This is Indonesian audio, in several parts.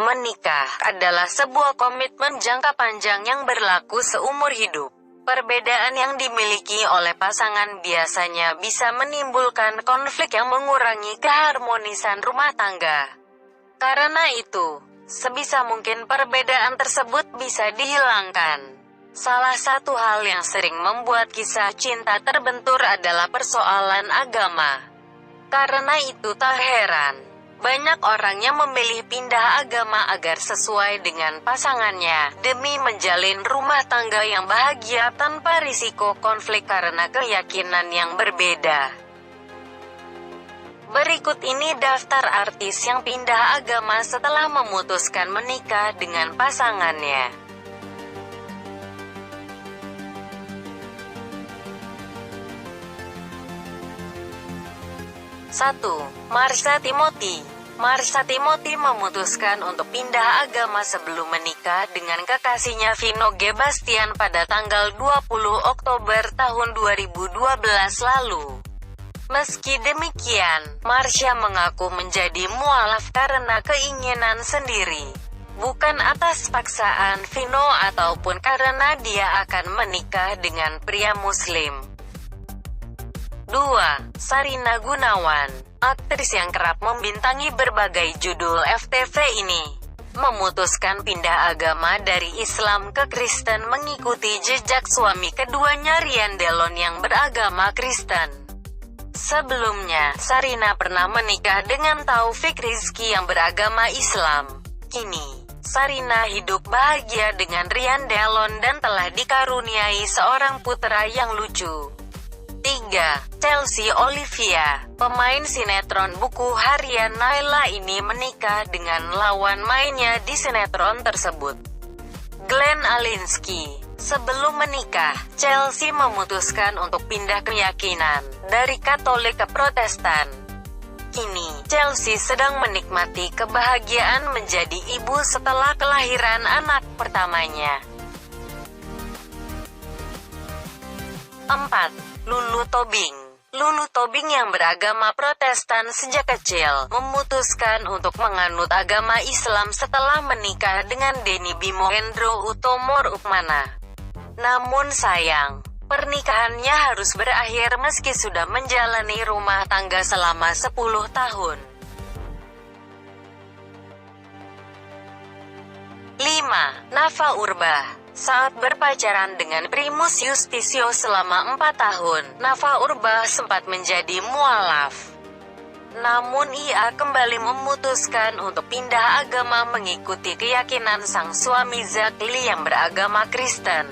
Menikah adalah sebuah komitmen jangka panjang yang berlaku seumur hidup. Perbedaan yang dimiliki oleh pasangan biasanya bisa menimbulkan konflik yang mengurangi keharmonisan rumah tangga. Karena itu, sebisa mungkin perbedaan tersebut bisa dihilangkan. Salah satu hal yang sering membuat kisah cinta terbentur adalah persoalan agama. Karena itu tak heran, banyak orang yang memilih pindah agama agar sesuai dengan pasangannya, demi menjalin rumah tangga yang bahagia tanpa risiko konflik karena keyakinan yang berbeda. Berikut ini daftar artis yang pindah agama setelah memutuskan menikah dengan pasangannya. 1. Marsha Timothy. Marsha Timothy memutuskan untuk pindah agama sebelum menikah dengan kekasihnya Vino G. Bastian pada tanggal 20 Oktober tahun 2012 lalu. Meski demikian, Marsha mengaku menjadi mualaf karena keinginan sendiri, bukan atas paksaan Vino ataupun karena dia akan menikah dengan pria Muslim. 2. Sharina Gunawan. Aktris yang kerap membintangi berbagai judul FTV ini memutuskan pindah agama dari Islam ke Kristen mengikuti jejak suami keduanya Ryan Delon yang beragama Kristen. Sebelumnya, Sharina pernah menikah dengan Taufik Rizky yang beragama Islam. Kini, Sharina hidup bahagia dengan Ryan Delon dan telah dikaruniai seorang putra yang lucu. 3. Chelsea Olivia. Pemain sinetron Buku Harian Nayla ini menikah dengan lawan mainnya di sinetron tersebut, Glenn Alinsky. Sebelum menikah, Chelsea memutuskan untuk pindah keyakinan dari Katolik ke Protestan. Kini, Chelsea sedang menikmati kebahagiaan menjadi ibu setelah kelahiran anak pertamanya. 4. Lulu Tobing. Lulu Tobing yang beragama Protestan sejak kecil, memutuskan untuk menganut agama Islam setelah menikah dengan Denny Bimo Hendro Utomo Rukmana. Namun sayang, pernikahannya harus berakhir meski sudah menjalani rumah tangga selama 10 tahun. 5. Nafa Urbach. Saat berpacaran dengan Primus Yustisio selama 4 tahun, Nafa Urbach sempat menjadi mualaf. Namun ia kembali memutuskan untuk pindah agama mengikuti keyakinan sang suami Zakli yang beragama Kristen.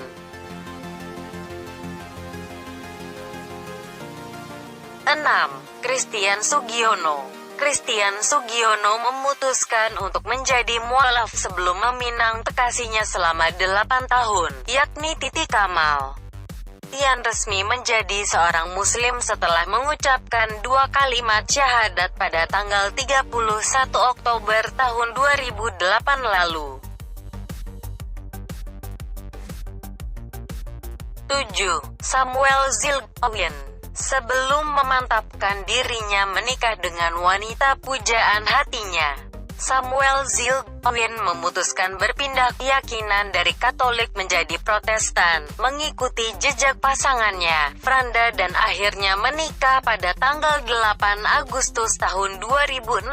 6. Christian Sugiono. Christian Sugiono memutuskan untuk menjadi mualaf sebelum meminang kekasihnya selama 8 tahun, yakni Titi Kamal. Tian resmi menjadi seorang muslim setelah mengucapkan 2 kalimat syahadat pada tanggal 31 Oktober tahun 2008 lalu. 7. Samuel Zildjian. Sebelum memantapkan dirinya menikah dengan wanita pujaan hatinya, Samuel Zildjian memutuskan berpindah keyakinan dari Katolik menjadi Protestan, mengikuti jejak pasangannya, Franda, dan akhirnya menikah pada tanggal 8 Agustus tahun 2016.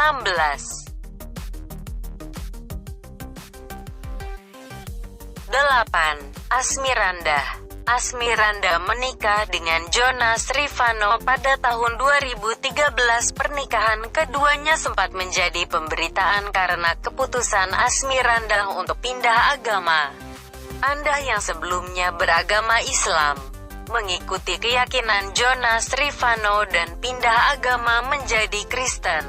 8. Asmirandah. Asmirandah menikah dengan Jonas Rifano pada tahun 2013. Pernikahan keduanya sempat menjadi pemberitaan karena keputusan Asmirandah untuk pindah agama. Anda yang sebelumnya beragama Islam, mengikuti keyakinan Jonas Rifano dan pindah agama menjadi Kristen.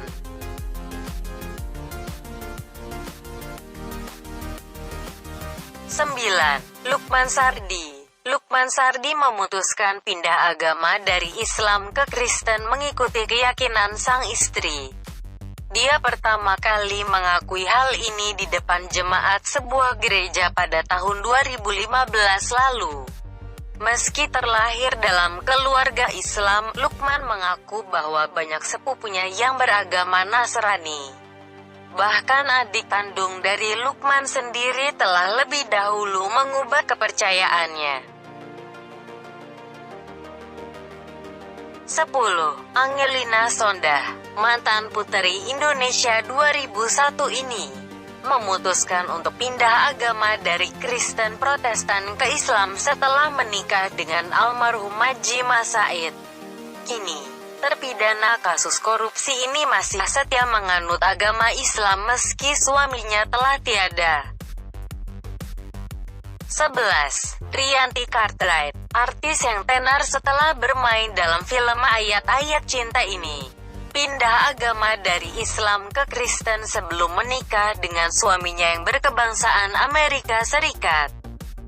9. Lukman Sardi. Lukman Sardi memutuskan pindah agama dari Islam ke Kristen mengikuti keyakinan sang istri. Dia pertama kali mengakui hal ini di depan jemaat sebuah gereja pada tahun 2015 lalu. Meski terlahir dalam keluarga Islam, Lukman mengaku bahwa banyak sepupunya yang beragama Nasrani. Bahkan adik kandung dari Lukman sendiri telah lebih dahulu mengubah kepercayaannya. 10. Angelina Sondakh, mantan Puteri Indonesia 2001 ini, memutuskan untuk pindah agama dari Kristen Protestan ke Islam setelah menikah dengan almarhum Maji Masaid. Kini, terpidana kasus korupsi ini masih setia menganut agama Islam meski suaminya telah tiada. 11. Rianti Cartwright, artis yang tenar setelah bermain dalam film Ayat-Ayat Cinta ini, pindah agama dari Islam ke Kristen sebelum menikah dengan suaminya yang berkebangsaan Amerika Serikat.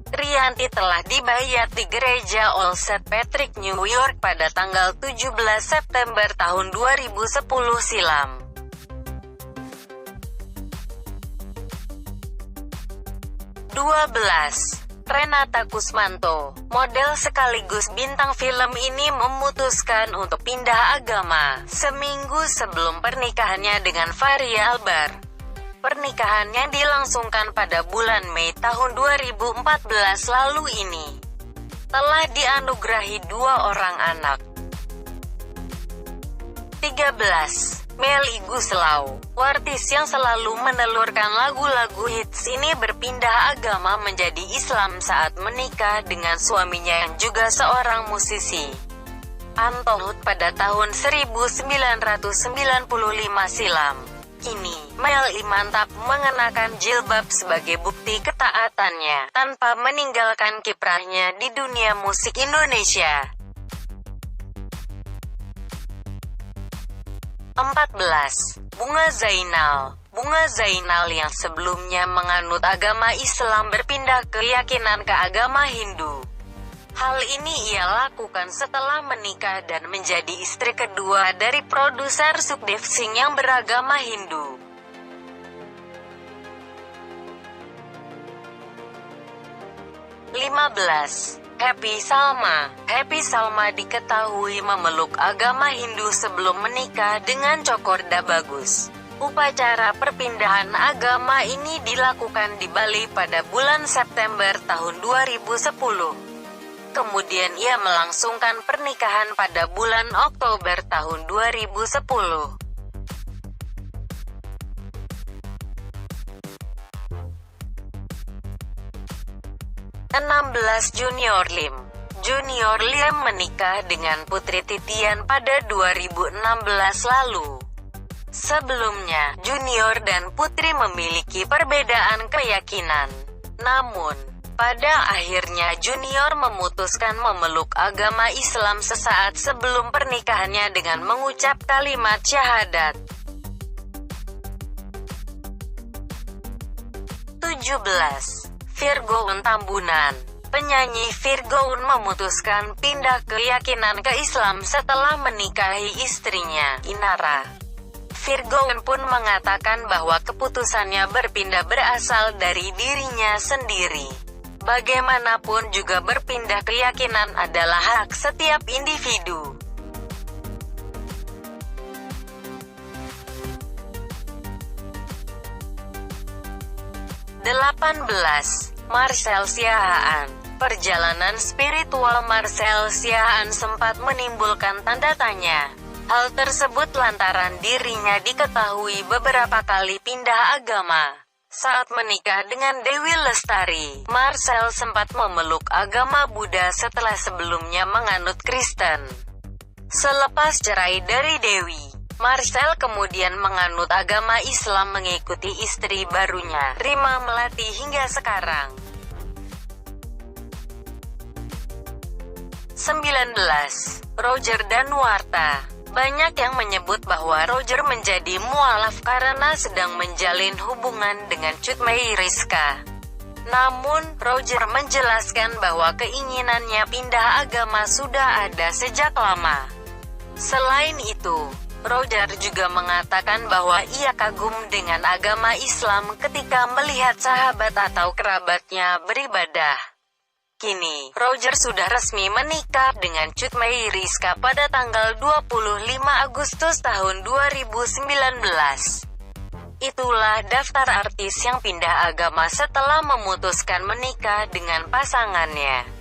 Rianti telah dibayat di gereja Old St. Patrick, New York pada tanggal 17 September tahun 2010 silam. 12. Renata Kusmanto, model sekaligus bintang film ini memutuskan untuk pindah agama seminggu sebelum pernikahannya dengan Fachri Albar. Pernikahannya dilangsungkan pada bulan Mei tahun 2014 lalu ini. Telah dianugerahi 2 orang anak. 13. Melly Goeslaw, artis yang selalu menelurkan lagu-lagu hits ini berpindah agama menjadi Islam saat menikah dengan suaminya yang juga seorang musisi, Anton Hood, pada tahun 1995 silam. Kini, Melly mantap mengenakan jilbab sebagai bukti ketaatannya, tanpa meninggalkan kiprahnya di dunia musik Indonesia. 14. Bunga Zainal. Bunga Zainal yang sebelumnya menganut agama Islam berpindah keyakinan ke agama Hindu. Hal ini ia lakukan setelah menikah dan menjadi istri kedua dari produser Sukhdev Singh yang beragama Hindu. 15. Happy Salma. Happy Salma diketahui memeluk agama Hindu sebelum menikah dengan Cokorda Bagus. Upacara perpindahan agama ini dilakukan di Bali pada bulan September tahun 2010. Kemudian ia melangsungkan pernikahan pada bulan Oktober tahun 2010. 16. Junior Lim. Junior Lim menikah dengan Putri Titian pada 2016 lalu. Sebelumnya, Junior dan Putri memiliki perbedaan keyakinan. Namun, pada akhirnya Junior memutuskan memeluk agama Islam sesaat sebelum pernikahannya dengan mengucap kalimat syahadat. 17. Virgoun Tambunan. Penyanyi Virgoun memutuskan pindah keyakinan ke Islam setelah menikahi istrinya, Inara. Virgoun pun mengatakan bahwa keputusannya berpindah berasal dari dirinya sendiri. Bagaimanapun juga berpindah keyakinan adalah hak setiap individu. 18. Marcel Siahaan. Perjalanan spiritual Marcel Siahaan sempat menimbulkan tanda tanya. Hal tersebut lantaran dirinya diketahui beberapa kali pindah agama. Saat menikah dengan Dewi Lestari, Marcel sempat memeluk agama Buddha setelah sebelumnya menganut Kristen. Selepas cerai dari Dewi, Marcel kemudian menganut agama Islam mengikuti istri barunya, Rima Melati, hingga sekarang. 19. Roger Danuarta. Banyak yang menyebut bahwa Roger menjadi mualaf karena sedang menjalin hubungan dengan Cut Meyriska. Namun, Roger menjelaskan bahwa keinginannya pindah agama sudah ada sejak lama. Selain itu, Roger juga mengatakan bahwa ia kagum dengan agama Islam ketika melihat sahabat atau kerabatnya beribadah. Kini, Roger sudah resmi menikah dengan Cut Meyriska pada tanggal 25 Agustus tahun 2019. Itulah daftar artis yang pindah agama setelah memutuskan menikah dengan pasangannya.